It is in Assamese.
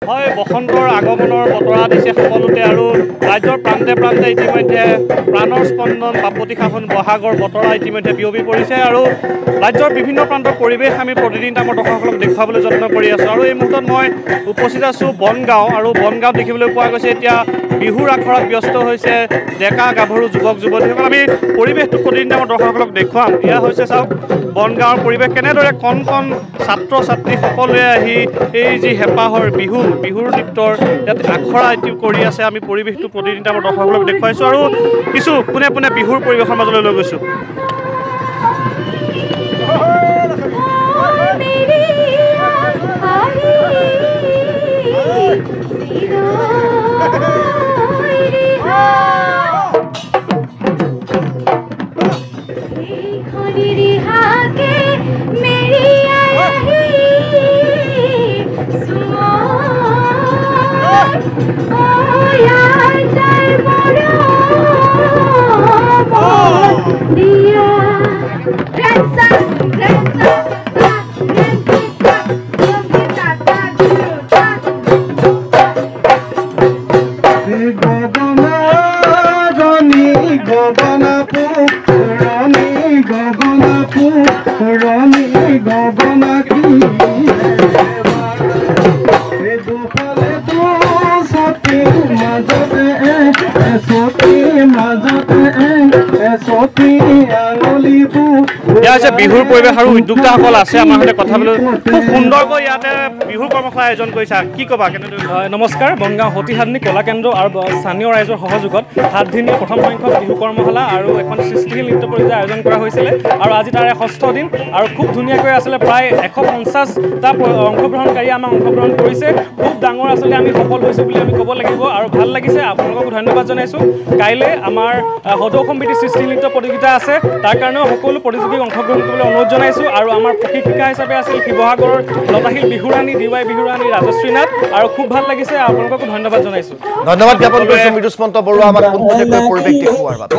হয় বসন্তৰ আগমনৰ বতৰা দিছে সকলোতে আৰু ৰাজ্যৰ প্ৰান্তে প্ৰান্তে ইতিমধ্যে প্ৰাণৰ স্পন্দন বাপতি সাহোন বহাগৰ বতৰা ইতিমধ্যে বিয়পি পৰিছে আৰু ৰাজ্যৰ বিভিন্ন প্ৰান্তৰ পৰিৱেশ আমি প্ৰতিদিন আমাৰ দৰ্শকসকলক দেখুৱাবলৈ যত্ন কৰি আছোঁ আৰু এই মুহূৰ্তত মই উপস্থিত আছোঁ বনগাঁও আৰু বনগাঁৱত দেখিবলৈ পোৱা গৈছে এতিয়া বিহুৰ আখৰাত ব্যস্ত হৈছে ডেকা গাভৰু যুৱক যুৱতীসকল আমি পৰিৱেশটো প্ৰতিদিন আমাৰ দৰ্শকসকলক দেখুৱাম এয়া হৈছে চাওক বনগাঁৱৰ পৰিৱেশ কেনেদৰে কণ কণ ছাত্ৰ ছাত্ৰী সকলোৱে আহি এই যি হেঁপাহৰ বিহুৰ নৃত্যৰ ইয়াত আখৰা কৰি আছে আমি পৰিৱেশটো প্ৰতিদিন আমাৰ দৰ্শকসকলক দেখুৱাইছোঁ আৰু কিছু পোনে পোনে বিহুৰ পৰিৱেশৰ মাজলৈ লৈ গৈছোঁ বিহুৰ পৰিৱেশ আৰু উদ্যোক্তাসকল আছে আমাৰ সৈতে কথা পাতিবলৈ খুব সুন্দৰকৈ ইয়াতে বিহুৰ কৰ্মশালা আয়োজন কৰিছা কি ক'বা কেনেদৰে নমস্কাৰ বনগাঁও সতীসাধনী কলা কেন্দ্ৰ আৰু স্থানীয় ৰাইজৰ সহযোগত 7 দিনীয়া প্ৰথম সংখ্যক বিহু কৰ্মশালা আৰু এখন সৃষ্টিশীল নৃত্য প্ৰতিযোগিতা আয়োজন কৰা হৈছিলে আৰু আজি তাৰে 6ঠ দিন আৰু খুব ধুনীয়াকৈ আছিলে প্ৰায় 150টা অংশগ্ৰহণকাৰী আমাক অংশগ্ৰহণ কৰিছে খুব ডাঙৰ আচলতে আমি সফল হৈছোঁ বুলি আমি ক'ব লাগিব আৰু ভাল লাগিছে আপোনালোকক ধন্যবাদ জনাইছোঁ কাইলৈ আমাৰ সদৌ সমিতি সৃষ্টিশীল নৃত্য প্ৰতিযোগিতা আছে তাৰ কাৰণেও সকলো প্ৰতিযোগীক অংশগ্ৰহণ কৰিবলৈ অনুৰোধ জনাইছোঁ আৰু আমাৰ প্ৰশিক্ষিকা হিচাপে আছিল শিৱসাগৰৰ লতাশিল বিহুৰাণী ডিৱাই বিহুৰাণী ৰাজশ্ৰী নাথ আৰু খুব ভাল লাগিছে আপোনালোককো ধন্যবাদ জনাইছোঁ ধন্যবাদ জ্ঞাপন কৰিছোঁ মৃদুস্মন্ত বৰুৱা আমাক পৰিৱেশ দেখুওৱাৰ বাবে